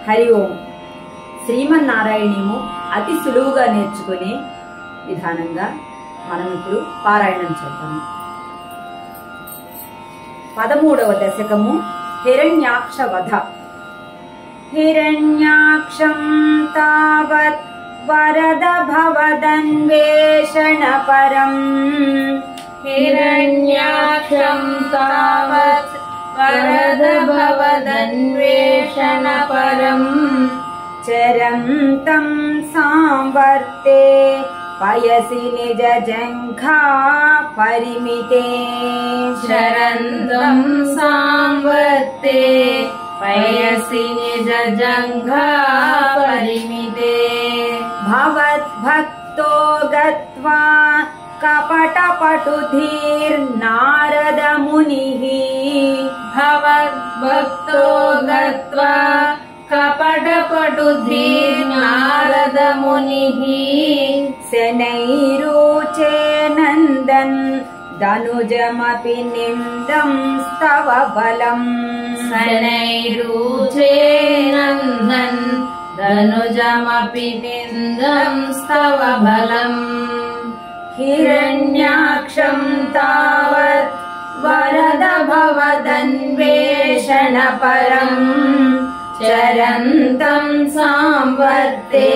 హరి ఓం. శ్రీమన్నారాయణము అతి సులువుగా నేర్చుకునే విధానంగా మనం ఇప్పుడు పారాయణం చేద్దాము. 13వ దశకము హిరణ్యాక్ష వధ. హిరణ్యాక్షం తావత్ వరద భవదన్వేషణ పరం. హిరణ్యాక్షం తావత్ వరద భవదన్వేషణ పరం. చరంతం సాంవర్తే పయసి నిజ జంఘా పరిమితే. చరంతం సాంవర్తే పయసి నిజ జంఘా పరిమితే. భవద్భక్తో గత్వా కపటపటుధీర్నారద మునిః. భవద్భక్తో గత్వా కపటపటుధీర్నారద మునిః. శనైరూచే నందన్ ధనుజమపి నిందం స్తవ బలం. శనైరూచే నందన్ ధనుజమపి నిందం స్తవ బలం. హిరణ్యాక్షం తావత్ వరద భవదన్వేషణ పరం. చరంతం సాంవర్తే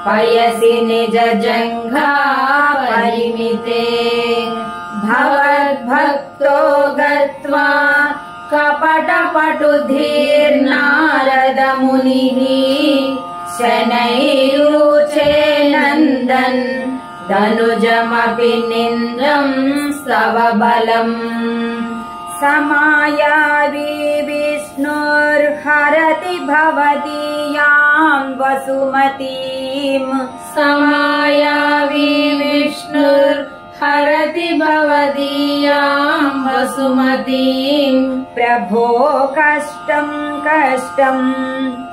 పయసి నిజ జంఘా పరిమితే. భవద్భక్తో గత్వా కపటపటుధీర్నారద మునిః. శనైరూచే నందన్ ధనుజమపి నిందం స్తవ బలం. సమాయావి విష్ణుర్హరతి భవదీయాం వసుమతీం. సమాయావి విష్ణుర్హరతి భవదీయాం వసుమతీం. ప్రభో కష్టం కష్టం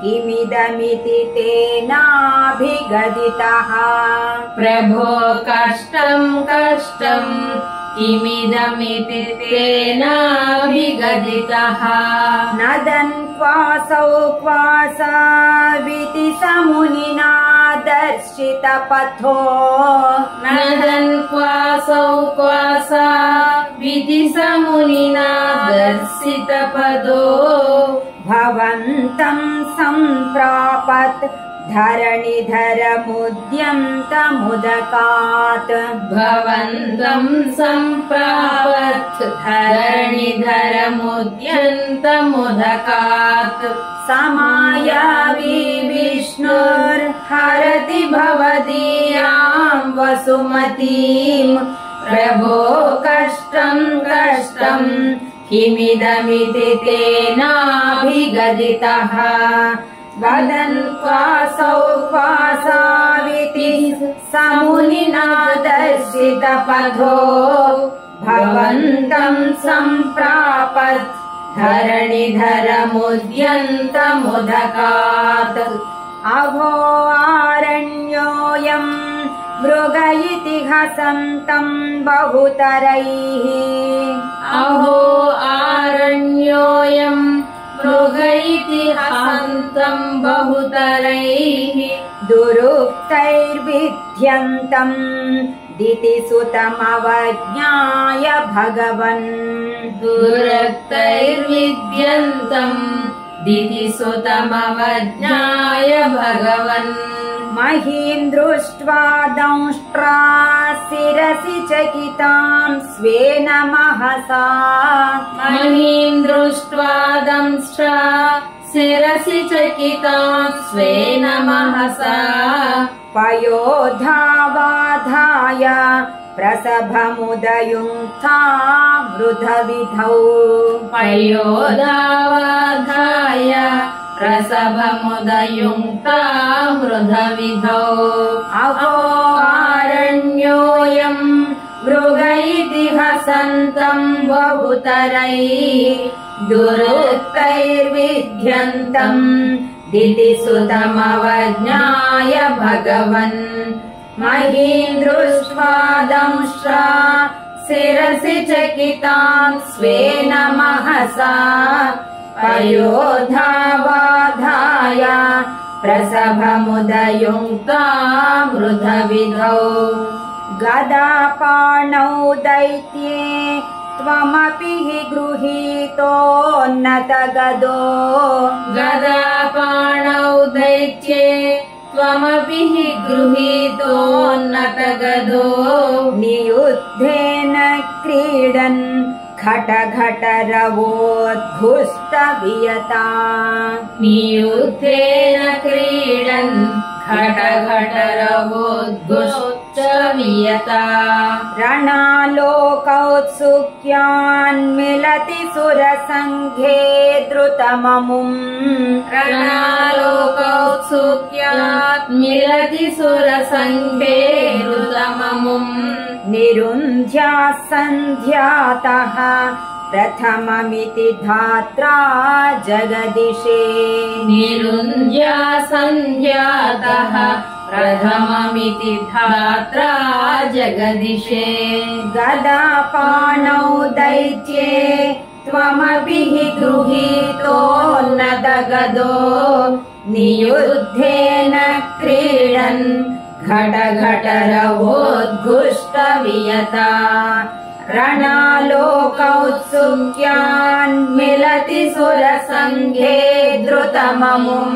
కిమిదమితి తేనాభిగదితః. ప్రభో కష్టం కష్టం కిమిదమితి తేనాభిగదితః. నదన్ క్వాసౌ క్వాసావితి సమునినా దర్శిత పథో. నదన్ క్వాసౌ క్వాసా విధి సమునినా దర్శిత పదో. భవంతం సంప్రాపత్ ధరణిధరముద్యంతముదకాత్. భవంతం సంప్రాపత్ ధరణిధరముద్యంతముదకాత్. సమాయావి విష్ణుర్హరతి భవదీయాం వసుమతీం. ప్రభో కష్టం కష్టం కిమిదమితి తేనాభిగదితః. వదన్ క్వాసౌ క్వాసావితి సమునినా దర్శిత పథో. భవంతం సంప్రాపత్ ధరణిధరముద్యంతముదకాత్. అహో ఆరణ్యోయం మృగ ఇతి హసంతం బహుతరైః. అహో ఆరణ్యోయం మృగ ఇతి హసంతం బహుతరైః. దురుక్తైర్విధ్యంతం దితిసుతమవజ్ఞాయ భగవన్. దురక్తైర్విద్యంతం దితిసుతమవజ్ఞాయ భగవన్. మహీం దృష్ట్వా దంష్ట్రా శిరసి చకితాం స్వేన మహసా. మహీం దృష్ట్వా దంష్ట్రా శిరసి చకితాం స్వేన మహసా. పయోధావాధాయ ప్రసభముదయుక్తా వృధవిధౌ. పయోధావాధాయ ప్రసభముదయుక్తా వృధవిధౌ. అహో ఆరణ్యోయం మృగ ఇతి హసంతం బహుతరైః. దురుక్తైర్విధ్యంతం దితిసుతమవజ్ఞాయ భగవన్. మహీం దృష్ట్వా దంష్ట్రా శిరసి చకితాం స్వేన మహసా. పయోధావాధాయ वृषभमुदयुङ्क्तामृधविधौ गदापाणौ दैत्ये त्वमपि हि गृहीतोन्नतगदो गदापाणौ दैत्ये त्वमपि हि गृहीतोन्नतगदो नियुद्धेन क्रीडन् घटघटरवोद्घुष्टवियता नियुद्धेन क्रीडन् घटघटरवोद्घुष्टवियता రణాలోకౌత్సుక్యాన్మిలతి సురసంఘే ద్రుతమముం రణాలోకౌత్సుక్యాత్ మిలతి సురసంఘే ధృతమముం నిరుంధ్యా సంధ్యాతః ప్రథమమితి ధాత్రా జగదిశే నిరుంధ్యా సంధ్యాతః ప్రథమమితి ధాత్రా జగదిశే గదాపాణౌ దైత్యే త్వమపి హి గృహీతోన్నతగదో నియుద్ధేన క్రీడన్ घटघटरवोद्घुष्टवियता రణాలోకౌత్సుక్యాన్మిలతి సురసంఘే ద్రుతమముం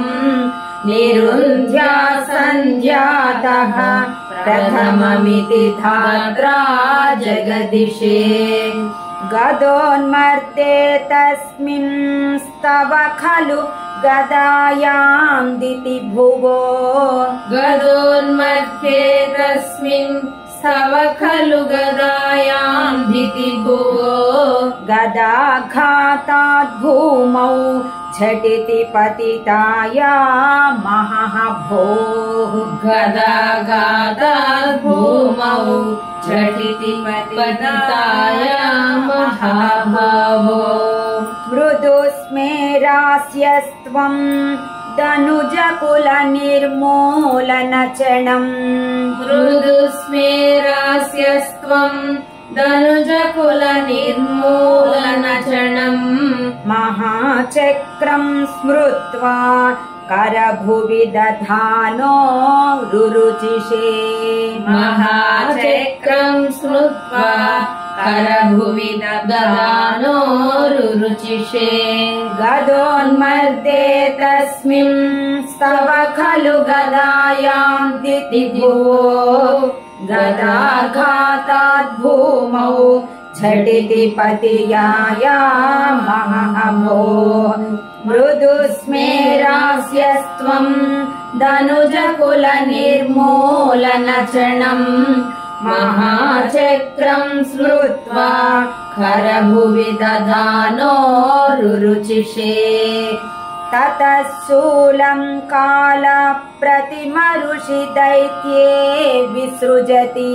నిరుంధ్యా సంధ్యాతః ప్రథమమితి ధాత్రా జగదిశే గదోన్మర్దే తస్మిన్ స్తవ ఖలు గదాయాం దితి భువో గదోన్మధ్యే తస్మిన్ స్తవ ఖలు గదాయాం దితి భువో గదాఘాతాద్ భూమౌ ఝటితి పతితాయా మహః భోః గదాఘాతాద్ భూమౌ ఝటితి పతితాయా మహాభావో మృదుస్మేరాస్యస్త్వం ధనుజకుల నిర్మూలనచణం మృదుస్మేరాస్యస్త్వం ధనుజకుల నిర్మూలనచణం మహాచక్రం స్మృత్వా करभुवि दधानो रुरुचिषे महाचक्रं स्मृत्वा करभुवि दधानो रुरुचिषे गदोन्मर्दे तस्मिन् स्तव खलु गदायां दितिभुवो गदाघातात् भूमौ झटिति पतियाया महाभो मृदुस्मेरास्यस्त्वं धनुजकुल निर्मूलनचरणं महाचक्रं स्मृत्वा खरभुवि दधानो रुरुचिषे ततः शूलं काल प्रतिमरुषि दैत्ये विसृजति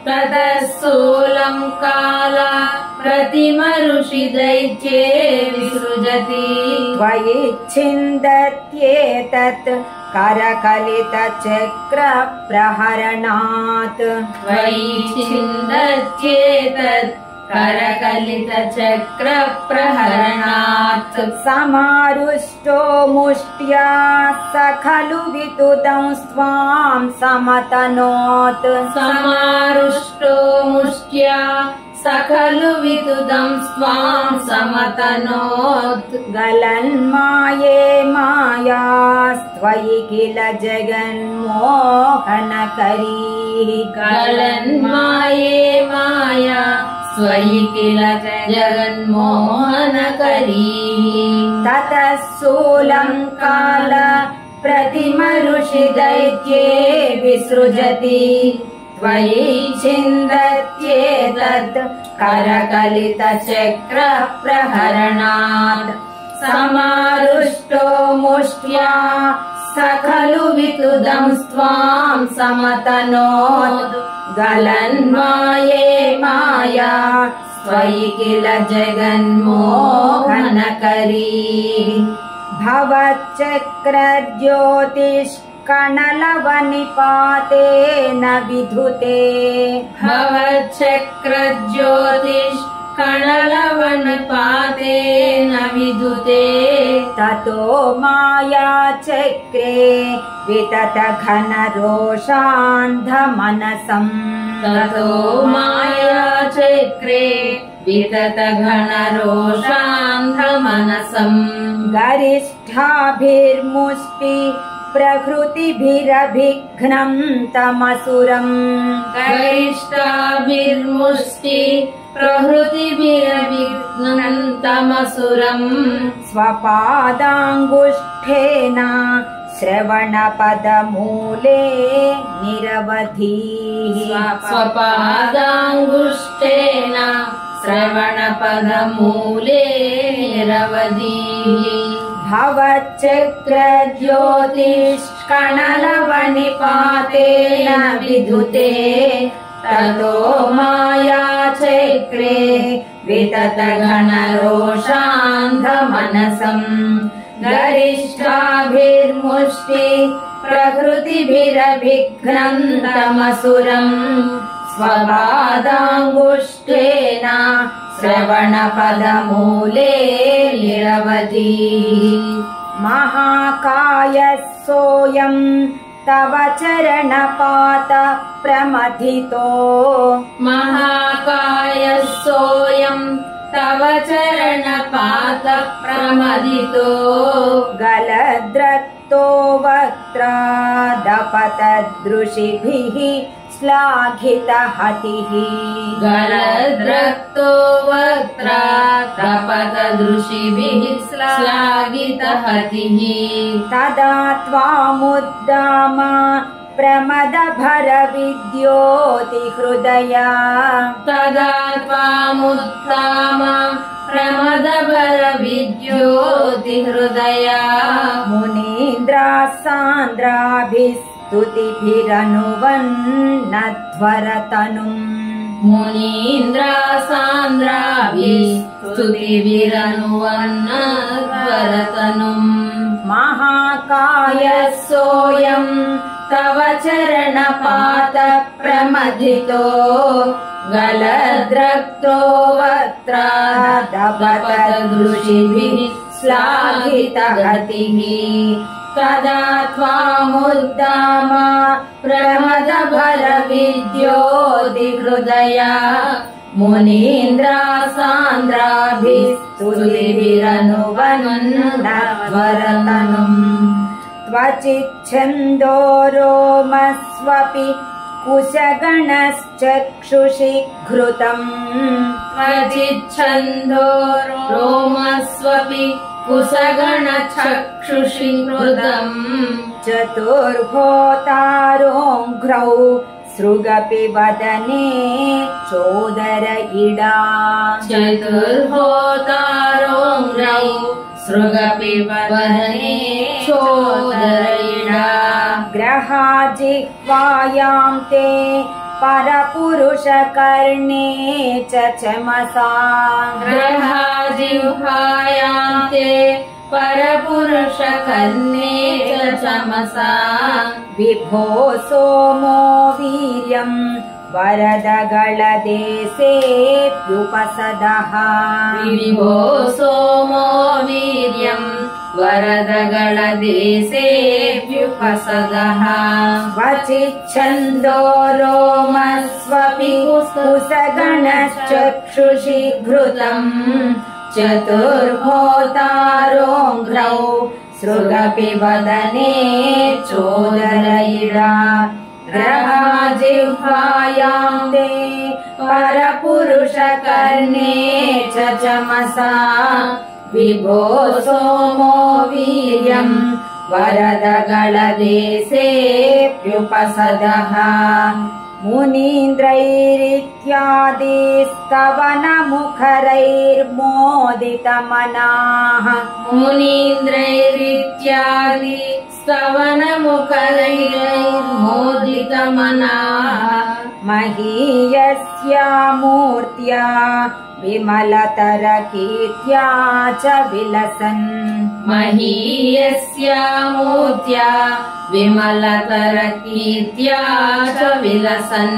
ततः शूलं काल प्रतिमरुषि दैत्ये विसृजति त्वयि छिन्दत्येतत् करकलितचक्र प्रहरणात् त्वयि छिन्दत्येतत् करकलितचक्र प्रहरणात् समारुष्टो मुष्ट्या स खलु वितुदं स्वां समतनोत् समारुष्टो मुष्ट्या स खलु वितुदं स्वां समतनोत् गलन्माये मायास्त्वयि किल जगन्मोहनकरी गलन्माये माया स्वयि किल जगन्मोहनकरी ततः शूलं काल प्रतिमरुषि दैत्ये विसृजति त्वयि छिन्दत्येतत् करकलितचक्र प्रहरणात् समारुष्टो मुष्ट्या स खलु वितुदं स्वां समतनोत् गलन्माये माया त्वयि किल जगन्मोहनकरी भवच्चक्रज्योतिष्कणलवनिपातेन विधुते भवच्चक्रज्योतिष्कणलवनिपातेन कणलवनिपातेन विदुते ततो मायाचक्रे वितत घनरोषान्धमनसम् ततो मायाचक्रे वितत घनरोषान्धमनसम् गरिष्ठाभिर्मुष्टि प्रकृतिभिरभिघ्नं तमसुरम् गरिष्ठाभिर्मुष्टि प्रहृतिभिरभिघ्नं तमसुरम् स्वपादाङ्गुष्ठेन श्रवणपदमूले निरवधिः स्वपादाङ्गुष्ठेन श्रवणपदमूले निरवधिः भवच्चक्रज्योतिष्कणलवनिपातेन विदुते ततो मायाचक्रे वितत घनरोषान्धमनसम् गरिष्ठाभिर्मुष्टि प्रकृतिभिरभिघ्नं तमसुरम् स्वपादाङ्गुष्ठेन श्रवणपदमूले निरवधिः महाकायः सोऽयं तव चरणपात प्रमथितो महाकायः सोऽयं तव चरणपात प्रमथितो गलद्रक्तो वक्त्रादपतदृशिभिः श्लाघितहतिः गलद्रक्तो वक्त्रादपतदृशिभिः श्लाघितहतिः तदा त्वामुद्दाम प्रमदभरविद्योतिहृदया तदा त्वामुत्थाम प्रमदभरविद्योतिहृदया मुनीन्द्राः सान्द्राभिस्तुतिभिरनुवन्नध्वरतनुम् मुनीन्द्रासान्द्राभिस्तुतिभिरनुवन्नध्वरतनुम् महाकायः सोऽयं तव चरणपात प्रमथितो गलद्रक्तो वक्त्रादपतदृशिभिः श्लाघितहतिः तदा त्वामुद्दाम प्रमदभरविद्योतिहृदया मुनीन्द्रासान्द्राभिस्तुतिभिरनुवन्नध्वरतनुम् त्वचिच्छन्दो रोमस्वपि कुशगणश्चक्षुषि घृतम् त्वचिच्छन्दो रोमस्वपि कुशगणचक्षुषि घृतम् चतुर्होतारोऽघ्रौ सृगपि वदने चोदर इडा चतुर्होतारोऽघ्रौ सृगपि वदने चोदर इडा ग्रहाजिह्वायां ते परपुरुषकर्णे च चमसा ग्रहाजिह्वायां ते परपुरुषकर्णे च चमसा विभो सोमो वीर्यं वरदगळदेशेऽप्युपसदः विभो सोमो वीर्यं वरदगळदेशेऽप्युपसदः क्वचिच्छन्दो रोमस्वपि कुशगणश्चक्षुषि घृतम् चतुर्होतारोऽघ्रौ सृगपि वदने चोदर इडा ग्रहाजिह्वायां ते परपुरुषकर्णे च चमसा विभो सोमो वीर्यं वरदगळदेशेऽप्युपसदः मुनीन्द्रैरित्यादिस्तवनमुखरैर्मोदितमनाः मुनीन्द्रैरित्यादि स्तवनमुखरैर्मोदितमनाः महीयस्या मूर्त्या विमलतरकीर्त्या च विलसन् महीयस्या मूर्त्या विमलतरकीर्त्या च विलसन्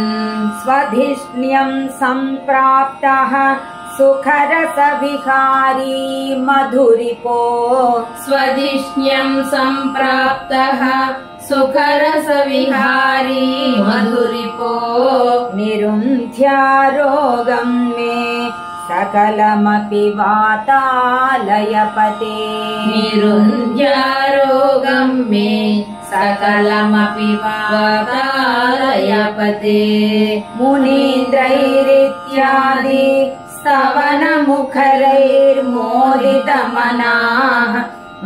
स्वधिष्ण्यं सम्प्राप्तः सुखरसविहारी मधुरिपो स्वधिष्ण्यम् सम्प्राप्तः सुखरसविहारी मधुरिपो निरुन्ध्यारोगम् मे सकलमपि वातालयपते निरुन्ध्यारोगम् मे सकलमपि वातालयपते मुनीन्द्रैरित्यादि स्तवनमुखरैर्मोदितमनाः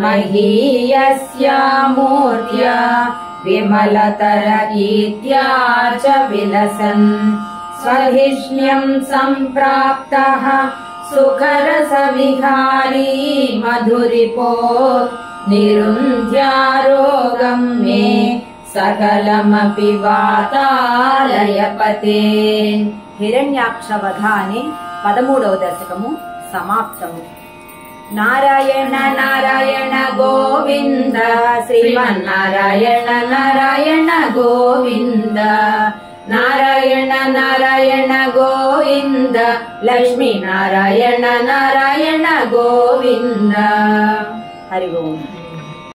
महीयस्या मूर्त्या विमलतरगीत्या च विलसन् स्वधिष्ण्यम् सम्प्राप्तः सुखरसविहारी मधुरिपो निरुन्ध्यारोगम् मे सकलमपि वातालयपते हिरण्याक्षवधाने 13వ దశకము సమాప్తము. నారాయణ నారాయణ గోవింద శ్రీమన్నారాయణ నారాయణ గోవింద నారాయణ నారాయణ గోవింద లక్ష్మీ నారాయణ నారాయణ గోవింద. హరి ఓం.